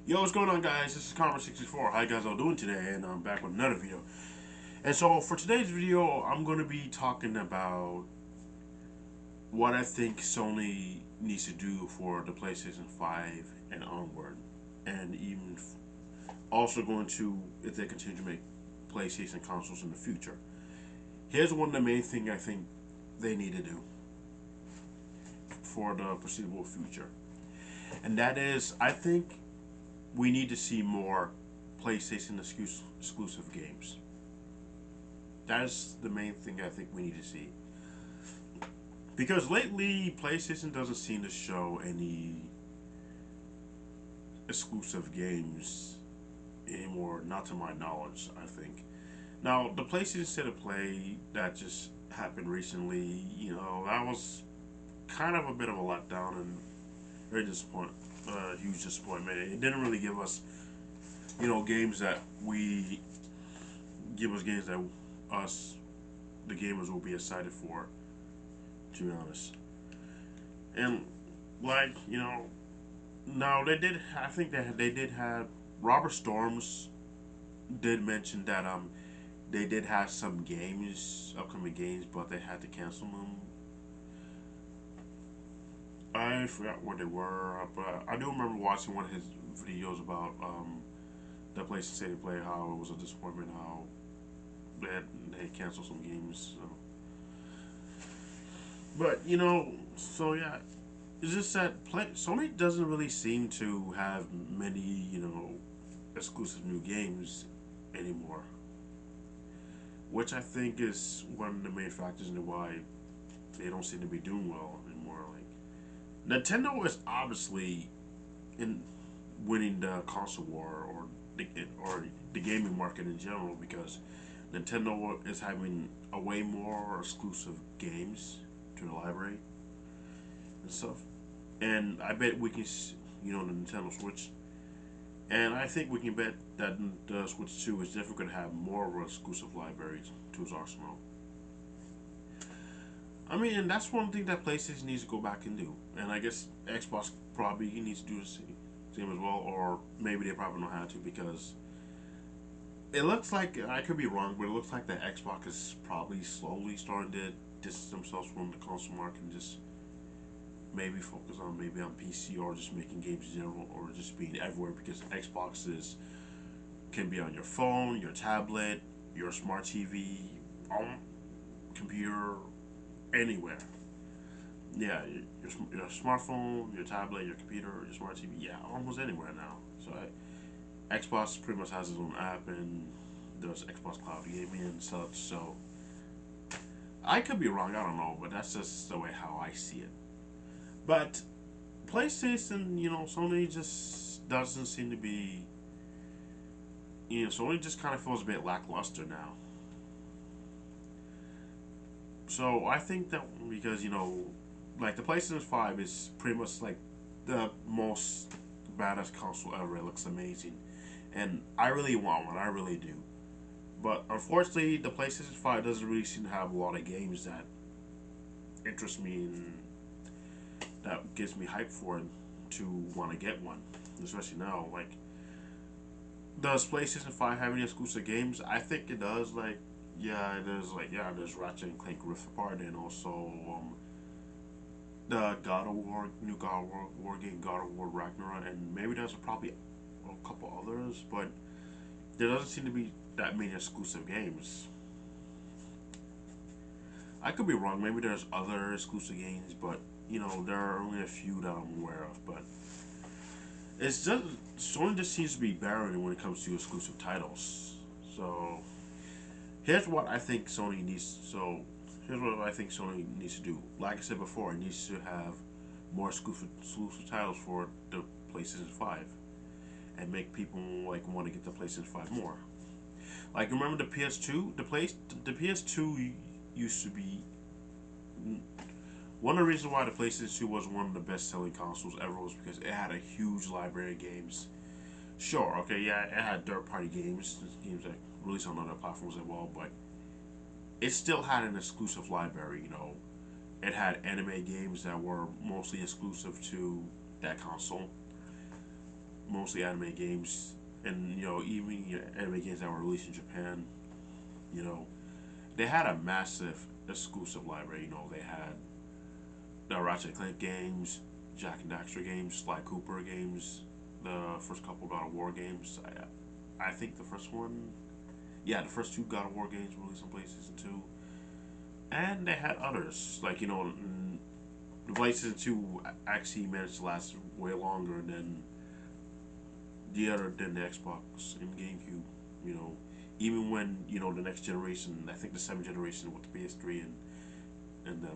Yo, what's going on, guys? This is Conver64. How you guys all doing today? And I'm back with another video. And so for today's video, I'm going to be talking about what I think Sony needs to do for the PlayStation 5 and onward, and even also going to if they continue to make PlayStation consoles in the future. Here's one of the main things I think they need to do for the foreseeable future, and that is I think we need to see more PlayStation exclusive games. That's the main thing I think we need to see. Because lately, PlayStation doesn't seem to show any exclusive games anymore, not to my knowledge, I think. Now, the PlayStation State of Play that just happened recently, that was kind of a bit of a letdown and very huge disappointment. It didn't really give us, games that we give us games that us, the gamers, will be excited for. To be honest, and like now they did. I think that they did have Robert Storms did mention that they did have some games, upcoming games, but they had to cancel them. I forgot what they were, but I do remember watching one of his videos about the place in State of Play, how it was a disappointment, how they had canceled some games. So. But so yeah, it's just that Sony doesn't really seem to have many exclusive new games anymore, which I think is one of the main factors in why they don't seem to be doing well anymore. Like Nintendo is obviously in winning the console war or the gaming market in general because Nintendo is having a way more exclusive games to the library and stuff. And I bet we can, the Nintendo Switch. And I think we can bet that the Switch 2 is definitely going to have more of an exclusive libraries to its arsenal. I mean, and that's one thing that PlayStation needs to go back and do. And I guess Xbox probably needs to do the same as well, or maybe they probably know how to because it looks like, I could be wrong, but it looks like the Xbox is probably slowly starting to distance themselves from the console market and just maybe focus on maybe on PC or just making games in general or just being everywhere because Xboxes can be on your phone, your tablet, your smart TV, on computer, anywhere. Yeah, your smartphone, your tablet, your computer, your smart TV. Yeah, almost anywhere now. So Xbox pretty much has its own app and there's Xbox Cloud Gaming and such. So I could be wrong. I don't know, but that's just the way how I see it. But PlayStation, Sony just doesn't seem to be. Sony just kind of feels a bit lackluster now. So I think that because like the PlayStation 5 is pretty much like the most badass console ever. It looks amazing, and I really want one. I really do. But unfortunately, the PlayStation 5 doesn't really seem to have a lot of games that interest me and that gives me hype for it to want to get one. Especially now, like, does PlayStation 5 have any exclusive games? I think it does. There's Ratchet and Clank Rift Apart, and also the God of War, new God of War game, God of War Ragnarok, and maybe there's probably a couple others, but there doesn't seem to be that many exclusive games. I could be wrong. Maybe there's other exclusive games, but there are only a few that I'm aware of. But it's just Sony just seems to be barren when it comes to exclusive titles. So here's what I think Sony needs. Here's what I think Sony needs to do. Like I said before, it needs to have more exclusive titles for the PlayStation 5 and make people like want to get the PlayStation 5 more. Like remember the PS2, the PS2 used to be one of the reasons why the PlayStation 2 was one of the best selling consoles ever was because it had a huge library of games. Sure, okay, yeah, it had third party games that released on other platforms as well, but it still had an exclusive library. It had anime games that were mostly exclusive to that console. mostly anime games, and even anime games that were released in Japan. You know, they had a massive exclusive library. They had the Ratchet and Clank games, Jack and Daxter games, Sly Cooper games, the first couple God of War games. I think the first one, yeah, the first two God of War games released on PlayStation 2. And they had others, like, the PlayStation 2 actually managed to last way longer than the Xbox and GameCube, you know. Even when, the next generation, I think the 7th generation with the PS3 and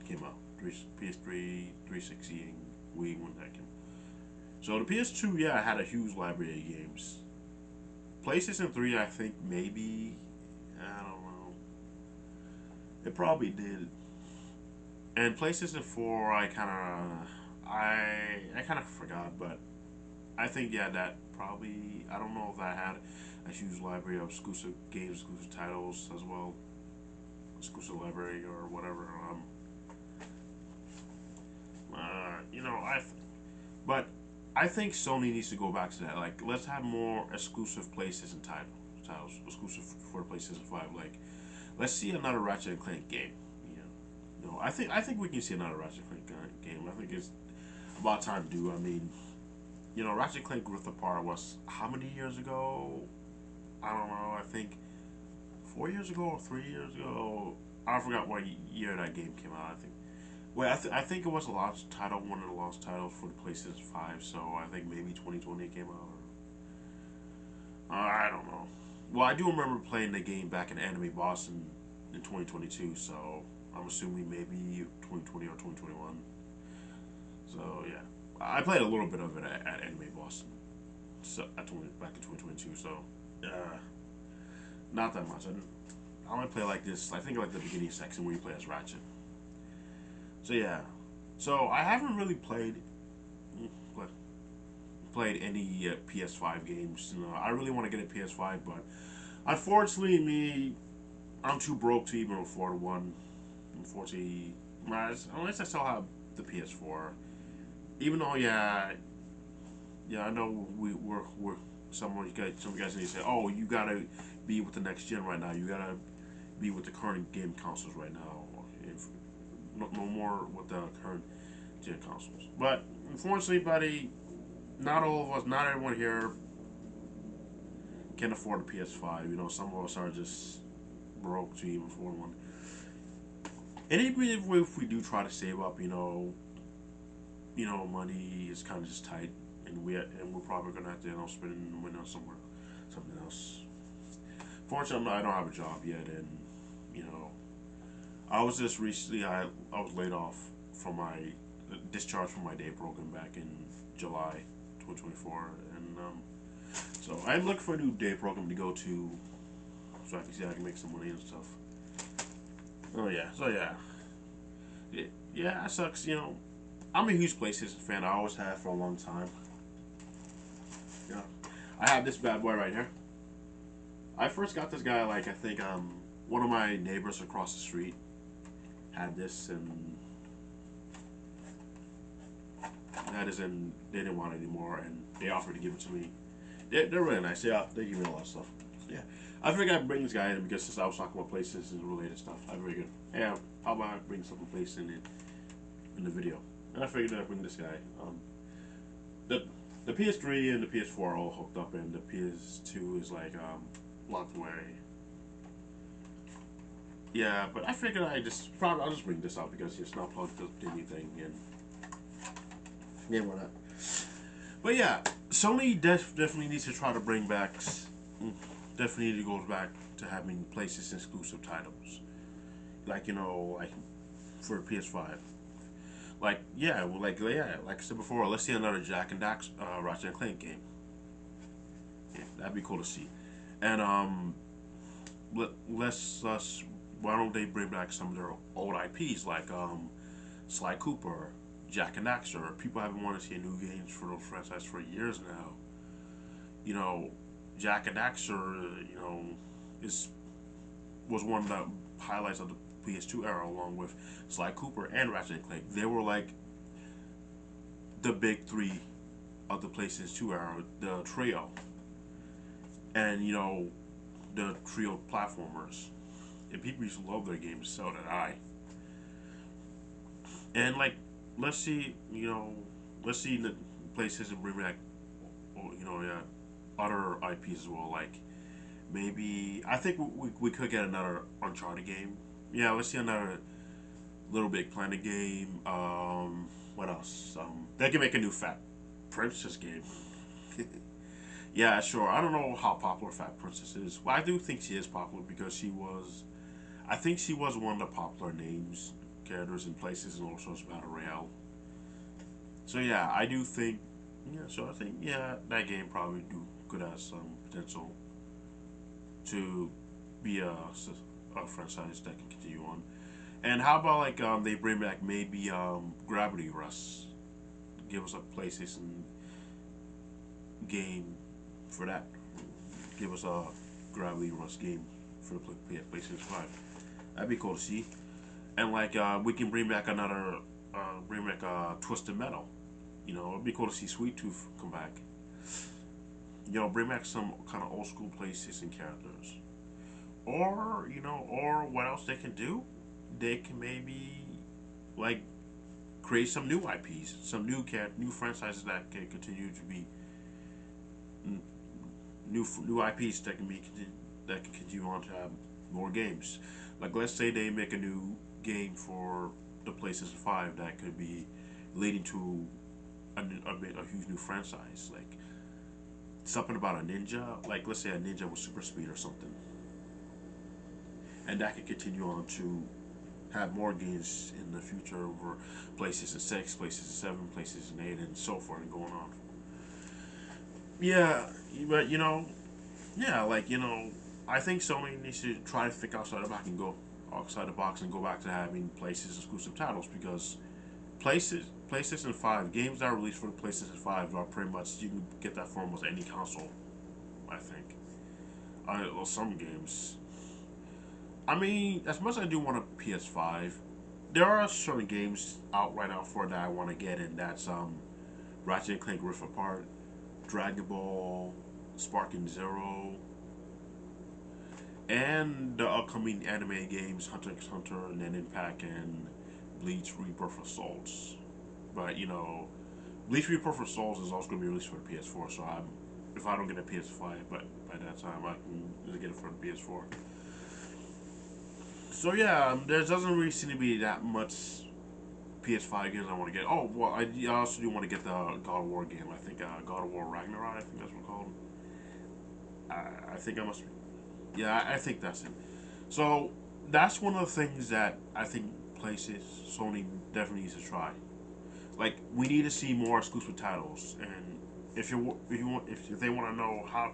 came out. PS3, 360, and Wii when that came. So the PS2, yeah, had a huge library of games. PlayStation 3, I think maybe, I don't know. It probably did. And PlayStation 4, I kind of forgot, but I think, yeah, that probably, I don't know if that had a huge library of exclusive games, exclusive titles as well, exclusive library or whatever. But I think Sony needs to go back to that. Like, let's have more exclusive PlayStation titles exclusive for PlayStation 5. Like, let's see another Ratchet and Clank game. I think we can see another Ratchet and Clank game. I think it's about time to do. I mean, Ratchet and Clank Rift Apart was how many years ago? I don't know. I think 4 years ago or 3 years ago. I forgot what year that game came out. I think. Well, I think it was a launch title, one of the launch titles for the PlayStation 5. So I think maybe 2020 it came out. I don't know. Well, I do remember playing the game back in Anime Boston in 2022. So I'm assuming maybe 2020 or 2021. So yeah, I played a little bit of it at Anime Boston. So back in 2022. So not that much. I only play like this. I think like the beginning section where you play as Ratchet. So yeah, so I haven't really played any PS5 games. I really want to get a PS5, but unfortunately, I'm too broke to even afford one. Unfortunately, unless I still have the PS4. Even though, yeah, I know we're some of you guys need to say, oh, you gotta be with the next gen right now. You gotta be with the current game consoles right now. If no more with the current gen consoles. But unfortunately, buddy, not all of us, not everyone here can afford a PS5. Some of us are just broke to even afford one. And even if we do try to save up, money is kind of just tight, and we're probably gonna have to spend money on something else. Fortunately, I don't have a job yet, and I was just recently I was laid off from my discharged from my day program back in July 2024, and so I'm looking for a new day program to go to, so I can see how I can make some money and stuff. Oh yeah, so yeah, that sucks. I'm a huge PlayStation fan. I always have for a long time. Yeah, I have this bad boy right here. I first got this guy like I think one of my neighbors across the street had this and they didn't want it anymore and they offered to give it to me. They're really nice. Yeah, they give me a lot of stuff. So, yeah, I figured I'd bring this guy in because since I was talking about PlayStation related stuff, I figured, hey, how about I bring something PlayStation in the video? And I figured I'd bring this guy. The PS3 and the PS4 are all hooked up, and the PS2 is like locked away. Yeah, but I figured I'll just bring this out because it's not plugged up to anything, and yeah, why not? But yeah, Sony definitely needs to try to bring back. Definitely goes back to having PlayStation exclusive titles, like like for PS5. Like like I said before, let's see another Jack and Dax Ratchet and Clank game. Yeah, that'd be cool to see. And let's why don't they bring back some of their old IPs like Sly Cooper, Jack and Daxter? People have been wanting to see new games for those franchises for years now. Jack and Daxter, was one of the highlights of the PS2 era, along with Sly Cooper and Ratchet and Clank. They were like the big three of the PlayStation 2 era, the trio, and the trio platformers. And people used to love their games, so did I. And like, let's see, let's see the PlayStation bring back, yeah, other IPs as well. Like maybe I think we could get another Uncharted game. Yeah, let's see another Little Big Planet game. What else? They can make a new Fat Princess game. Yeah, sure. I don't know how popular Fat Princess is. Well, I do think she is popular because she was. I think she was one of the popular names, characters in places and also as Battle Royale. So yeah, I do think. Yeah, so I think that game probably could have some potential to be a franchise that can continue on. And how about like they bring back maybe Gravity Rush, give us a PlayStation game for that. Give us a Gravity Rush game for the PlayStation 5. That'd be cool to see. And like we can bring back Twisted Metal. It'd be cool to see Sweet Tooth come back. Bring back some kind of old school PlayStation characters. Or what else they can do? They can maybe like create some new IPs, some new franchises that can continue to be new IPs that can continue on to have more games. Like let's say they make a new game for the PlayStation 5 that could be leading to a huge new franchise. Like something about a ninja, like let's say a ninja with super speed or something, and that could continue on to have more games in the future over PlayStation 6, PlayStation 7, PlayStation 8, and so forth and going on. Yeah, but yeah, like I think Sony needs to try to think outside the box and go back to having PlayStation exclusive titles because PlayStation 5 games that are released for the PlayStation 5 are pretty much you can get that for almost any console. I think. Well, some games. I mean, as much as I do want a PS5, there are certain games out right now for that I want to get, and that's Ratchet and Clank Rift Apart, Dragon Ball, Sparking Zero, and the upcoming anime games Hunter x Hunter, Nen Impact, and Bleach Rebirth of Souls. But Bleach Rebirth of Souls is also going to be released for the PS4, so if I don't get a PS5, but by that time I can get it for the PS4. So yeah, there doesn't really seem to be that much PS5 games I want to get. Oh well, I also do want to get the God of War game. I think God of War Ragnarok. I think that's what it's called. I think I must. Yeah, I think that's it. So that's one of the things that I think places Sony definitely needs to try. Like we need to see more exclusive titles, and if they want to know how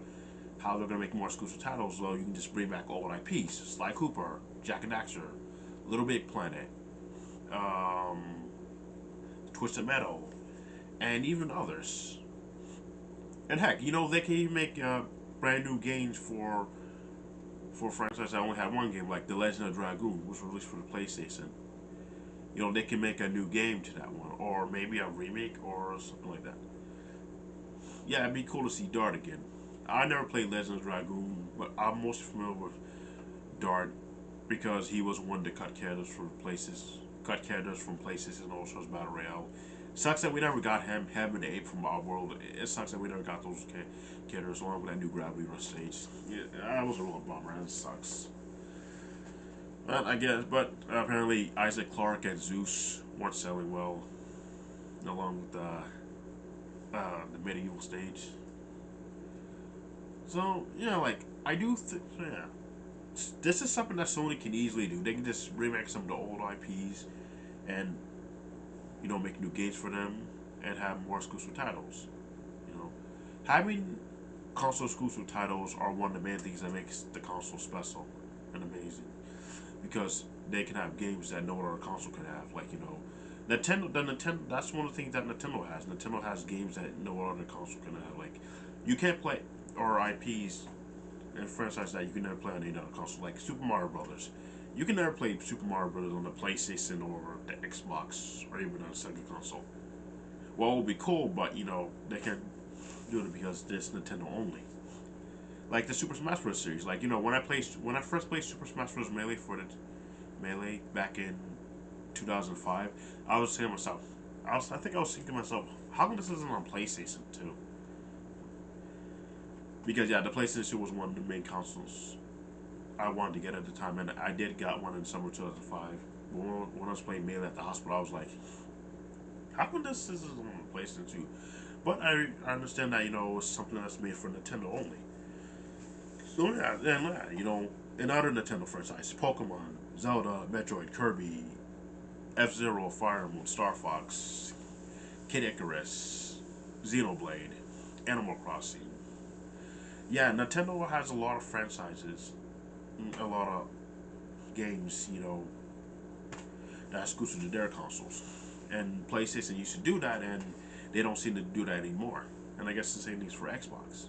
they're gonna make more exclusive titles, well, you can just bring back old IPs, Sly Cooper, Jack and Daxter, Little Big Planet, um, Twisted Metal, and even others. And heck, they can even make brand new games for franchises that only had one game, like The Legend of Dragoon, which was released for the PlayStation. They can make a new game to that one, or maybe a remake or something like that. Yeah, it'd be cool to see Dart again. I never played Legend of Dragoon, but I'm most familiar with Dart because he was one to cut characters from places and also as Battle Royale. Sucks that we never got him and Ape from our world. It sucks that we never got those characters along with that new Gravity Rush stage. Yeah, that was a real bummer. That sucks. But I guess, but apparently Isaac Clarke and Zeus weren't selling well, along with the medieval stage. So like I do think, yeah, this is something that Sony can easily do. They can just remake some of the old IPs and make new games for them and have more exclusive titles. You know, having console exclusive titles are one of the main things that makes the console special and amazing because they can have games that no other console can have. Like Nintendo. That's one of the things that Nintendo has. Nintendo has games that no other console can have. Like you can't play or IPs and franchises that you can never play on any other console. Like Super Mario Brothers. You can never play Super Mario Brothers on the PlayStation or the Xbox or even on a Sega console. Well, it would be cool, but you know they can't do it because this Nintendo only. Like the Super Smash Bros. Series. Like, you know, when I first played Super Smash Bros. Melee for the Melee back in 2005, I was saying to myself, I think I was thinking to myself, how come this isn't on PlayStation 2? Because yeah, the PlayStation 2 was one of the main consoles I wanted to get at the time, and I did got one in summer 2005. When I was playing Melee at the hospital, I was like, how come this isn't on PlayStation 2? But I understand that, you know, it's something that's made for Nintendo only. So yeah, and you know, in other Nintendo franchises, Pokemon, Zelda, Metroid, Kirby, F-Zero, Fire Emblem, Star Fox, Kid Icarus, Xenoblade, Animal Crossing. Yeah, Nintendo has a lot of franchises, a lot of games, you know, that's exclusive to their consoles. And PlayStation used to do that, and they don't seem to do that anymore. And I guess the same thing's for Xbox.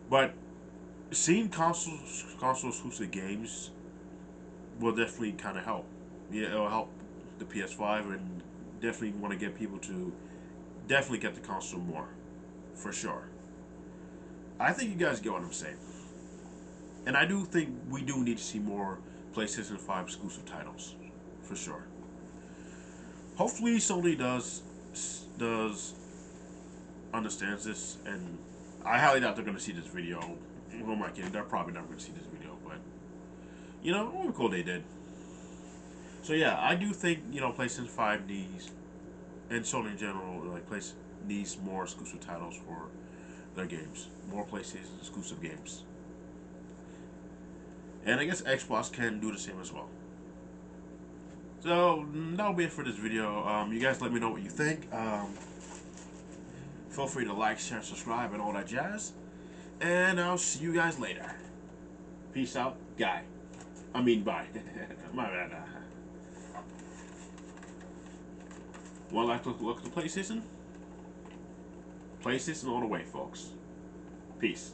But seeing console exclusive games will definitely kind of help. Yeah, it'll help the PS5 and definitely want to get people to definitely get the console more, for sure. I think you guys get what I'm saying, and I do think we do need to see more PlayStation 5 exclusive titles, for sure. Hopefully, Sony does understands this, and I highly doubt they're going to see this video. Who am I kidding? They're probably not going to see this video, but you know, it would be cool they did. So yeah, I do think, you know, PlayStation 5 needs, and Sony in general, like place needs more exclusive titles for their games, more PlayStation exclusive games, and I guess Xbox can do the same as well. So that'll be it for this video. You guys let me know what you think. Feel free to like, share, subscribe, and all that jazz. And I'll see you guys later. Peace out, guy. I mean, bye. My bad. Want to look at the PlayStation? PlayStation all the way, folks. Peace.